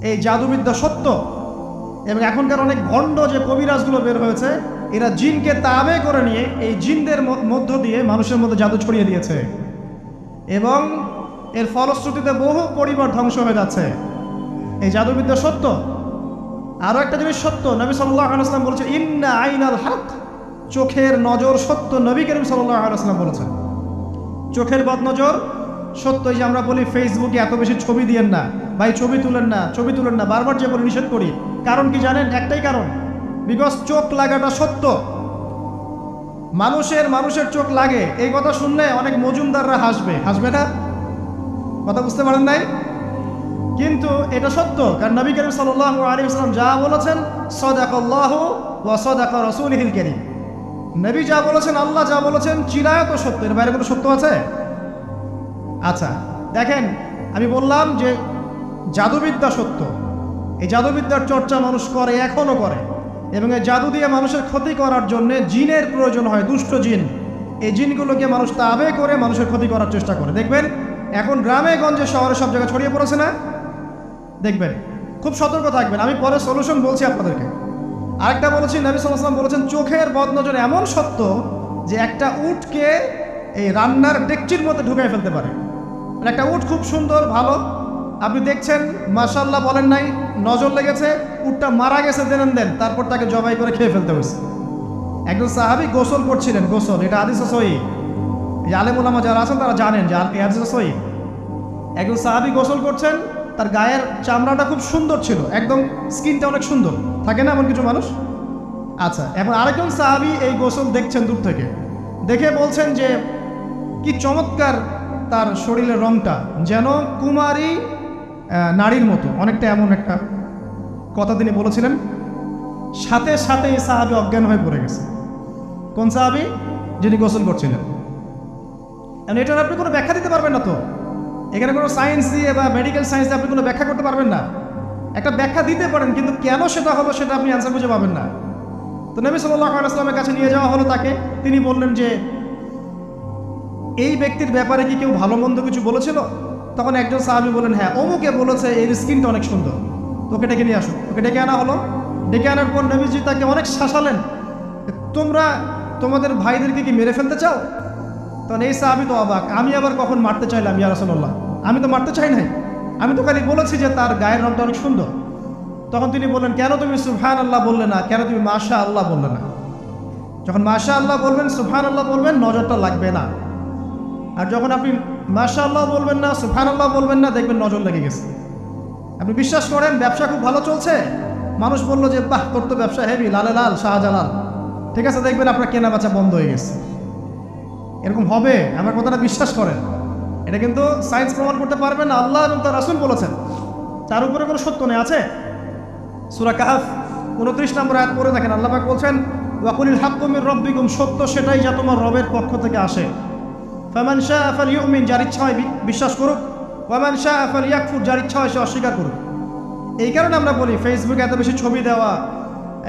এই জাদুবিদ্যা সত্য, এবং এখনকার অনেক ভণ্ড যে কবিরাজগুলো বের হয়েছে, এরা জিনকে তাবে করে নিয়ে এই জিনদের মধ্য দিয়ে মানুষের মধ্যে জাদু ছড়িয়ে দিয়েছে, এবং এর ফলশ্রুতিতে বহু পরিবার ধ্বংস হয়ে যাচ্ছে। এই জাদুবিদ্যা সত্য। আরও একটা জিনিস সত্য, নবী সাল্লাল্লাহু আলাইহি ওয়াসাল্লাম বলেছেন ইন্না আইনাল হক, চোখের নজর সত্য। নবী করিম সাল্লাল্লাহু আলাইহি ওয়াসাল্লাম বলেছেন চোখের বদনজর সত্য। এই যে আমরা বলি ফেসবুকে এত বেশি ছবি দিয়েন না ভাই, ছবি তুলেন না, ছবি তুলেন না, বারবার যে বলে নিষেধ করি, কারণ কি জানেন? একটাই কারণ, বিকজ চোখ লাগাটা সত্য। মানুষের চোখ লাগে, এই কথা শুনলে অনেক মজুমদাররা হাসবে না? কথা বুঝতে পারেন নাই? কিন্তু এটা সত্য, কারণ নবী করিম সাল্লাল্লাহু আলাইহি ওয়াসাল্লাম যা বলেছেন সাদাকাল্লাহু ওয়া সাদাকা রাসূলুহুল কারীম, নবী যা বলেছেন, আল্লাহ যা বলেছেন চিরায়ত সত্য, এর বাইরে কোনো সত্য আছে? আচ্ছা দেখেন, আমি বললাম যে জাদুবিদ্যা সত্য। এই জাদুবিদ্যার চর্চা মানুষ করে, এখনও করে, এবং এই জাদু দিয়ে মানুষের ক্ষতি করার জন্য জিনের প্রয়োজন হয়, দুষ্ট জিন। এই জিনগুলোকে মানুষ তাবে করে মানুষের ক্ষতি করার চেষ্টা করে। দেখবেন এখন গ্রামে গঞ্জে শহরে সব জায়গায় ছড়িয়ে পড়েছে না? দেখবেন, খুব সতর্ক থাকবেন। আমি পরে সলিউশন বলছি আপনাদেরকে। আরেকটা বলেছি, নবী সাল্লাল্লাহু আলাইহি ওয়াসাল্লাম বলেছেন চোখের বদনজর এমন সত্য যে একটা উটকে এই রান্নার ডেকচির মধ্যে ঢুকাই ফেলতে পারে। মানে একটা উট খুব সুন্দর ভালো, আপনি দেখছেন মাশাআল্লাহ বলেন নাই, নজর লেগেছে, উটটা মারা গেছে দেন, তারপর তাকে জবাই করে খেয়ে ফেলতে হয়েছে। একজন সাহাবী গোসল করছিলেন, গোসল, এটা হাদিস সহিহ, এই আলেম ওলামা যারা আছেন তারা জানেন যে এই হাদিস সহিহ। একজন সাহাবী গোসল করছেন, তার গায়ের চামড়াটা খুব সুন্দর ছিল, একদম স্কিনটা অনেক সুন্দর থাকে না এমন কিছু মানুষ? আচ্ছা, এখন আরেকজন সাহাবী এই গোসল দেখছেন দূর থেকে, দেখে বলছেন যে কি চমৎকার তার শরীরের রংটা, যেন কুমারী নারীর মতো, অনেকটা এমন একটা কথা তিনি বলেছিলেন। সাথে সাথে এই সাহাবী অজ্ঞান হয়ে পড়ে গেছে। কোন সাহাবী? যিনি গোসল করছিলেন। এটার আপনি কোনো ব্যাখ্যা দিতে পারবেন না তো, এখানে কোনো সায়েন্স দিয়ে বা মেডিকেল সায়েন্স দিয়ে আপনি কোনো ব্যাখ্যা করতে পারবেন না। একটা ব্যাখ্যা দিতে পারেন, কিন্তু কেন সেটা হলো সেটা আপনি অ্যান্সার খুঁজে পাবেন না। তো নবী সাল্লাল্লাহু আলাইহি ওয়াসাল্লামের কাছে নিয়ে যাওয়া হলো তাকে। তিনি বললেন যে এই ব্যক্তির ব্যাপারে কি কেউ ভালো মন্দ কিছু বলেছিল? তখন একজন সাহাবী বললেন হ্যাঁ, অমুকে বলেছে এর স্কিনটা অনেক সুন্দর, তোকে ডেকে নিয়ে আসো। ওকে ডেকে আনা হলো। ডেকে আনার পর নবীজি তাকে অনেক শাসালেন, তোমরা তোমাদের ভাইদেরকে কি মেরে ফেলতে চাও? তখন এই সাহাবী তো অবাক, আমি আবার কখন মারতে চাইলাম ইয়া রাসূলুল্লাহ? আমি তো মারতে চাই নাই, আমি তো খালি বলেছি যে তার গায়ের রংটা অনেক সুন্দর। তখন তিনি বললেন কেন তুমি সুবহানাল্লাহ বললে না, কেন তুমি মাশাআল্লাহ বললে না? যখন মাশাআল্লাহ বলবেন, সুবহানাল্লাহ বলবেন, নজরটা লাগবে না। আর যখন আপনি মাশাআল্লাহ বলবেন না, সুবহানাল্লাহ বলবেন না, দেখবেন নজর লেগে গেছে। আপনি বিশ্বাস করেন ব্যবসা খুব ভালো চলছে, মানুষ বললো যে বাহ তোর তো ব্যবসা হেভি, লালে লাল শাহজালাল, ঠিক আছে, দেখবেন আপনার কেনা বেচা বন্ধ হয়ে গেছে। এরকম হবে, আমার কথাটা বিশ্বাস করেন। এটা কিন্তু সায়েন্স প্রমাণ করতে পারবে না, আল্লাহ এবং তার রাসূল বলেছেন, তার উপরে কোনো সত্য নেই। আছে সূরা কাহফ 29 নম্বর আয়াত পড়ে দেখেন, আল্লাহ পাক বলছেন ওয়াকুলিল হাক্কু মির রাব্বিকুম, সত্য সেটাই যা তোমার রবের পক্ষ থেকে আসে। ফামান শাআ ফালইউমিন, যার ইচ্ছা হয় বিশ্বাস করুক, ওয়ামান শাআ ফালইয়াকফুর, যার ইচ্ছা হয় সে অস্বীকার করুক। এই কারণে আমরা বলি ফেসবুকে এত বেশি ছবি দেওয়া,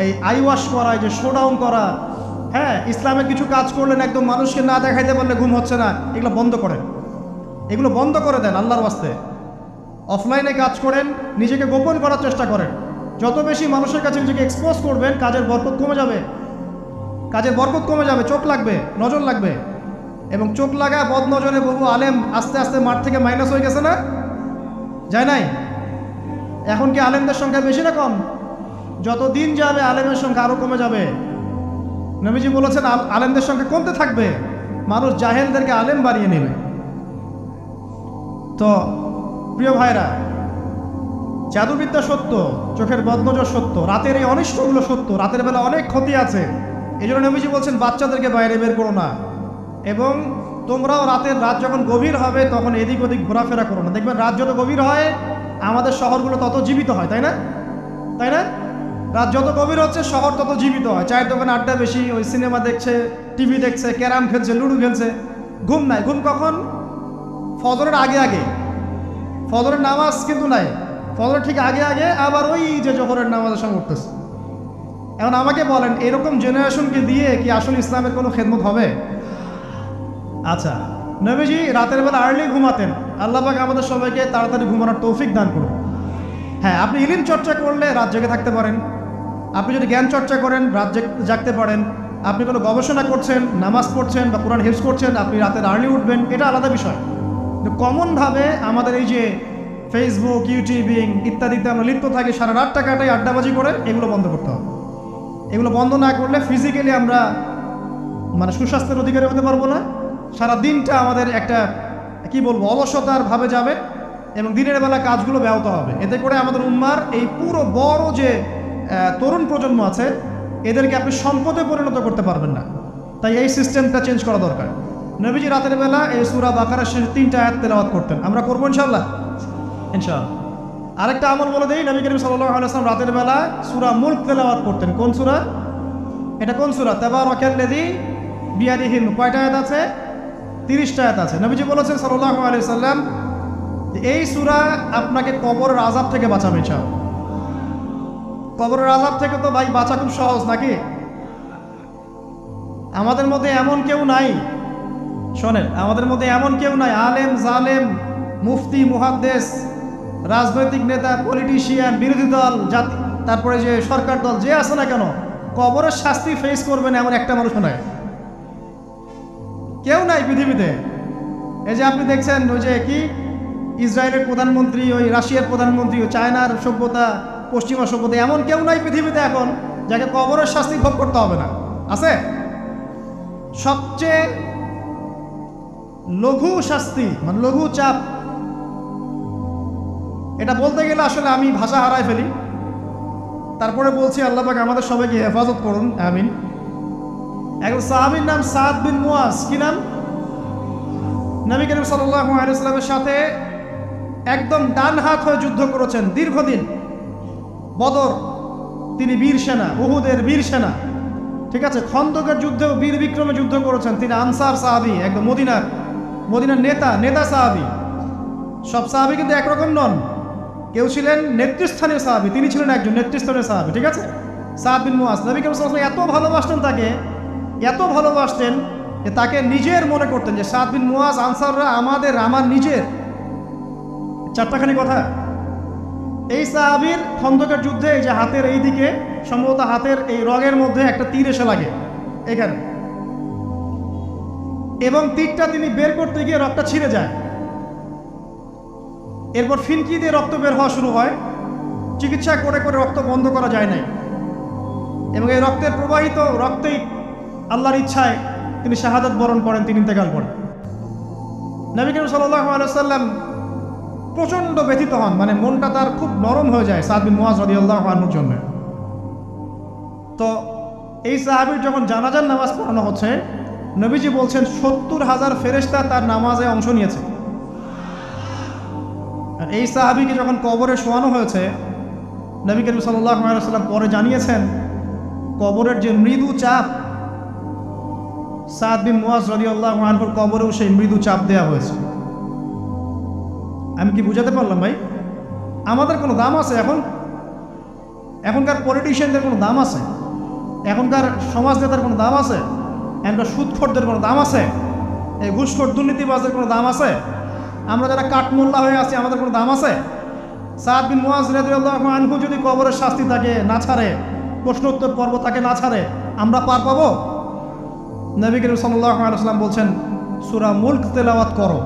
এই আই ওয়াশ করা, এই যে শোডাউন করা, হ্যাঁ, ইসলামে কিছু কাজ করলেন একদম মানুষকে না দেখাইতে পারলে ঘুম হচ্ছে না, এগুলো বন্ধ করেন, এগুলো বন্ধ করে দেন আল্লাহর ওয়াস্তে। অফলাইনে কাজ করেন, নিজেকে গোপন করার চেষ্টা করেন। যত বেশি মানুষের কাছে নিজেকে এক্সপোজ করবেন, কাজের বরকত কমে যাবে, কাজের বরকত কমে যাবে, চোখ লাগবে, নজর লাগবে। এবং চোখ লাগা বদ নজরে বহু আলেম আস্তে আস্তে মাঠ থেকে মাইনাস হয়ে গেছে না? যায় নাই? এখন কি আলেমদের সংখ্যা বেশি না কম? যত দিন যাবে আলেমের সংখ্যা আরও কমে যাবে। নবীজি বলেছেন আলেমদের সংখ্যা কমতে থাকবে, মানুষ জাহেলদেরকে আলেম বানিয়ে নেবে। তো প্রিয় ভাইরা, জাদুবিদ্যা সত্য, চোখের বদনজর সত্য, রাতের এই অনিষ্টগুলো সত্য, রাতের বেলা অনেক ক্ষতি আছে। এই জন্য নবীজি বলছেন বাচ্চাদেরকে বাইরে বের করো না, এবং তোমরাও রাত যখন গভীর হবে তখন এদিক ওদিক ঘোরাফেরা করো না। দেখবেন রাত যত গভীর হয় আমাদের শহরগুলো তত জীবিত হয়, তাই না? তাই না? রাত যত গভীর হচ্ছে শহর তত জীবিত হয়। চায়ের দোকানে আড্ডা বেশি, ওই সিনেমা দেখছে, টিভি দেখছে, ক্যারাম খেলছে, লুডো খেলছে, ঘুম নাই। ঘুম কখন? ফজরের আগে আগে। ফজরের নামাজ কিন্তু নাই, ফজরের ঠিক আগে আগে আবার ওই যে জোহরের নামাজের সঙ্গে উঠতেছে। এখন আমাকে বলেন, এরকম জেনারেশনকে দিয়ে কি আসলে ইসলামের কোনো খেদমত হবে? আচ্ছা, নবীজি রাতের বেলা আর্লি ঘুমাতেন, আল্লাহ পাক আমাদের সবাইকে তাড়াতাড়ি ঘুমানোর তৌফিক দান করুন। হ্যাঁ, আপনি ইলম চর্চা করলে রাত জেগে থাকতে পারেন, আপনি যদি জ্ঞান চর্চা করেন রাত জাগতে পারেন, আপনি কোনো গবেষণা করছেন, নামাজ পড়ছেন বা কোরআন হিফজ করছেন, আপনি রাতের আর্লি উঠবেন, এটা আলাদা বিষয়। কিন্তু কমনভাবে আমাদের এই যে ফেসবুক, ইউটিউবিং ইত্যাদিতে আমরা লিপ্ত থাকি, সারা রাতটা কাটাই আড্ডাবাজি করে, এগুলো বন্ধ করতে হবে। এগুলো বন্ধ না করলে ফিজিক্যালি আমরা মানে সুস্বাস্থ্যের অধিকারী হতে পারবো না। সারা দিনটা আমাদের একটা কি বলবো অলসতার ভাবে যাবে এবং দিনের বেলা কাজগুলো ব্যাহত হবে। এতে করে আমাদের উম্মার এই পুরো বড় যে তরুণ প্রজন্ম আছে এদেরকে আপনি সম্পদে পরিণত করতে পারবেন না। তাই এই সিস্টেমটা চেঞ্জ করা দরকার। নবীজি রাতের বেলা এই সূরা বাকারার শেষ 3টা আয়াত তেলাওয়াত করতেন। আমরা করবো ইনশাআল্লাহ। আরেকটা আমল বলে দেই, নবী করিম সাল্লাল্লাহু আলাইহি ওয়াসাল্লাম রাতের বেলা সূরা মুলক তেলাওয়াত করতেন। কোন সূরা এটা? কোন সূরা? তাবারাকাল্লাযী বিয়াদিহিল মুলক। কয়টা আয়াত আছে? 30টা আয়াত আছে। নবীজি বলেছেন সাল্লাল্লাহু আলাইহি ওয়াসাল্লাম এই সূরা আপনাকে কবরের আযাব থেকে বাঁচাবে। ইনশাআল্লাহ কবরের আযাব থেকে তো ভাই বাঁচা খুব সহজ নাকি? আমাদের মধ্যে এমন কেউ নাই, শোনেন, আমাদের মধ্যে এমন কেউ নাই আলেম জালেম মুফতি মুহাদ্দিস রাজনৈতিক নেতা পলিটিশিয়ান বিরোধী দল জাতি তারপরে যে সরকার দল যে আছে না কেন কবরের শাস্তি ফেস করবেন এমন একটা মানুষ নাই, কেউ নাই পৃথিবীতে। এই যে আপনি দেখছেন ওই যে কি ইসরায়েলের প্রধানমন্ত্রী, ওই রাশিয়ার প্রধানমন্ত্রী, ওই চায়নার সভ্যতা, পশ্চিমা সভ্যতা, এমন কেউ নাই পৃথিবীতে এখন যাকে কবরের শাস্তি ভোগ করতে হবে না। আছে? সবচেয়ে লঘু শাস্তি মানে লঘু চাপ, এটা বলতে গেলে আসলে আমি ভাষা হারায় ফেলি। তারপরে বলছি আল্লাহ পাক আমাদের সবাইকে হেফাজত করুন, আমিন। একজন সাহাবীর নাম সাদ বিন মুয়াজ। কি নাম? নবী করিম সাল্লাল্লাহু আলাইহি ওয়াসাল্লামের সাথে একদম ডান হাত হয়ে যুদ্ধ করেছেন দীর্ঘদিন। বদর তিনি বীর সেনা, উহুদের বীর সেনা, ঠিক আছে। খন্দকের যুদ্ধেও বীর বিক্রমে যুদ্ধ করেছেন। তিনি আনসার সাহাবী, একদম মদিনার নেতা সাহাবী। সব সাহাবী কিন্তু একরকম নন, কেউ ছিলেন নেতৃস্থানীয় সাহাবী, তিনি ছিলেন একজন নেতৃস্থানীয় সাহাবী, ঠিক আছে। সাদ বিন মুয়াজ নবী করিম সাল্লাল্লাহু আলাইহি ওয়াসাল্লাম এত ভালোবাসতেন তাকে, এত ভালোবাসতেন যে তাকে নিজের মনে করতেন যে সাদ বিন মুয়াজ আনসাররা আমার নিজের। চারটাখানি কথা। এই সাহাবীর খন্দকের যুদ্ধে এই যে হাতের এই দিকে সম্ভবত হাতের এই রগের মধ্যে একটা তীর এসে লাগে এখানে, এবং তীরটা তিনি বের করতে গিয়ে রক্তটা ছিঁড়ে যায়। এরপর ফিনকি দিয়ে রক্ত বের হওয়া শুরু হয়। চিকিৎসা করে করে রক্ত বন্ধ করা যায় নাই, এবং এই রক্তের প্রবাহিত রক্তেই আল্লাহর ইচ্ছায় তিনি শাহাদাত বরণ করেন, তিনি ইন্তেকাল করেন। নবী করিম সাল্লাল্লাহু আলাইহি ওয়াসাল্লাম প্রচণ্ড ব্যথিত হন, মানে মনটা তার খুব নরম হয়ে যায় সাদ বিন মুয়াজ রাদিয়াল্লাহু আনহুর জন্য। তো এই সাহাবীর যখন জানাজার নামাজ পড়ানো হচ্ছে, নবীজি বলছেন 70,000 ফেরেশতা তার নামাজে অংশ নিয়েছে। আর এই সাহাবীকে যখন কবরে শোয়ানো হয়েছে, নবী করিম সাল্লাল্লাহু আলাইহি ওয়াসাল্লাম পরে জানিয়েছেন কবরের যে মৃদু চাপ, সাদ বিন মুয়াজ রাদিয়াল্লাহু আনহুর কবরেও সেই মৃদু চাপ দেওয়া হয়েছে। আমি কি বুঝাতে পারলাম ভাই? আমাদের কোনো দাম আছে এখনকার পলিটিশিয়ানদের কোনো দাম আছে? এখনকার সমাজ নেতার কোনো দাম আছে? এখনকার সুদখোরদের কোনো দাম আছে? এই ঘুষখোর দুর্নীতিবাজদের কোনো দাম আছে? আমরা যারা কাঠমোল্লা হয়ে আছি আমাদের কোনো দাম আছে? সাদ বিন মুয়াজ রাদিয়াল্লাহু আনহু যদি কবরের শাস্তি তাকে না ছাড়ে, প্রশ্নোত্তর পর্ব তাকে না ছাড়ে, আমরা পার পাবো? নবী করিম সাল্লাল্লাহু আলাইহি ওয়াসাল্লাম বলছেন সূরা মুলক তেলাওয়াত করো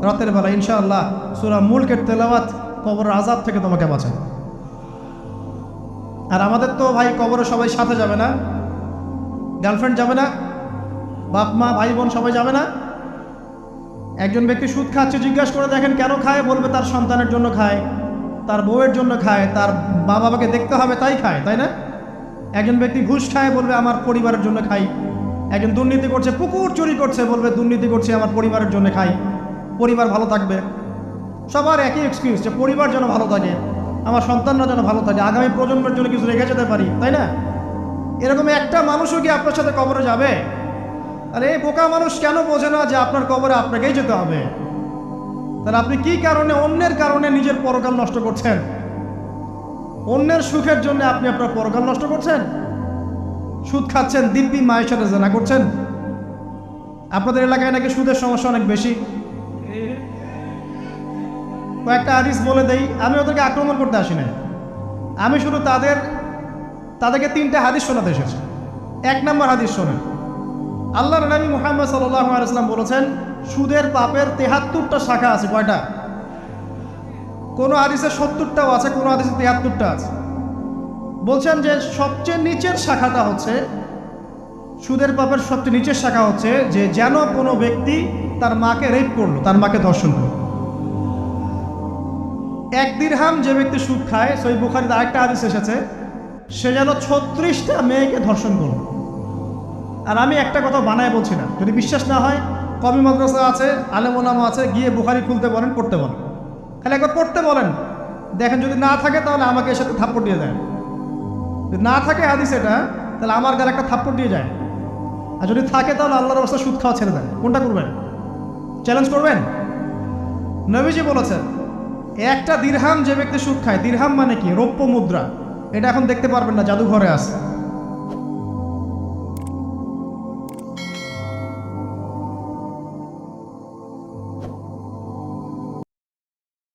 রাতের বেলা, ইনশাআল্লাহ সূরা মুলকের তেলাওয়াত কবরের আযাব থেকে তোমাকে বাঁচাবে। আর আমাদের তো ভাই কবরে সবাই সাথে যাবে না, গার্লফ্রেন্ড যাবে না, বাপ মা ভাই বোন সবাই যাবে না। একজন ব্যক্তি সুদ খাচ্ছে, জিজ্ঞাসা করে দেখেন কেন খায়, বলবে তার সন্তানের জন্য খায়, তার বউয়ের জন্য খায়, তার মা বাবাকে দেখতে হবে তাই খায়, তাই না? একজন ব্যক্তি ঘুষ খায়, বলবে আমার পরিবারের জন্য খাই। একজন দুর্নীতি করছে, পুকুর চুরি করছে, বলবে দুর্নীতি করছে আমার পরিবারের জন্য খাই, পরিবার ভালো থাকবে। সবার একই এক্সকিউজ যে পরিবার যেন ভালো থাকে, আমার সন্তানরা যেন ভালো থাকে, আগামী প্রজন্মের জন্য কিছু রেখে যেতে পারি, তাই না? এরকম একটা মানুষও কি আপনার সাথে কবরে যাবে? আরে এই বোকা মানুষ কেন বোঝে না যে আপনার কবরে আপনাকেই যেতে হবে? তাহলে আপনি কি কারণে, অন্যের কারণে নিজের পরকাল নষ্ট করছেন? অন্যের সুখের জন্য আপনি আপনার পরকাল নষ্ট করছেন। সুদ খাচ্ছেন, দিব্যি মায়ের সাথে জেনা করছেন। আপনাদের এলাকায় নাকি সুদের সমস্যা অনেক বেশি। কয়েকটা হাদিস বলে দেই, আমি ওদেরকে আক্রমণ করতে আসি না। আমি শুধু তাদেরকে 3টা হাদিস শোনাতে এসেছি। 1 নম্বর হাদিস শোনেন। আল্লাহর নবী মুহাম্মদ সাল্লাল্লাহু আলাইহি ওয়াসাল্লাম বলেছেন, সুদের পাপের 73টা শাখা আছে। কয়টা? কোনো হাদিসে 70টাও আছে, কোনো হাদিসে 73টা আছে। বলছেন যে সবচেয়ে নিচের শাখাটা হচ্ছে, সুদের পাপের সবচেয়ে নিচের শাখা হচ্ছে যে যেন কোনো ব্যক্তি তার মাকে রেপ করলো, তার মাকে ধর্ষণ করলো। 1 দিরহাম যে ব্যক্তি সুদ খায়, সহিহ বুখারীতে আরেকটা হাদিস এসেছে, সে যেন 36টা মেয়েকে ধর্ষণ করলো। আর আমি একটা কথা বানায় বলছি না, যদি বিশ্বাস না হয় কওমি মাদ্রাসা আছে, আলেম ওলামা আছে, গিয়ে বুখারী খুলতে বলেন, পড়তে বলেন, খালি একবার পড়তে বলেন, দেখেন যদি না থাকে তাহলে আমাকে এর সাথে থাপ্পড় দিয়ে দেয়। যদি না থাকে হাদিস এটা, তাহলে আমার গালে একটা থাপ্পড় দিয়ে যায়। আর যদি থাকে তাহলে আল্লাহর রাস্তায় সুদ খাওয়া ছেড়ে দেন। কোনটা করবেন? চ্যালেঞ্জ করবেন? নবীজি বলেছেন, 1টা দিরহাম যে ব্যক্তি সুদ খায়, দিরহাম মানে কি? রৌপ্য মুদ্রা। এটা এখন দেখতে পারবেন না, জাদুঘরে আছে।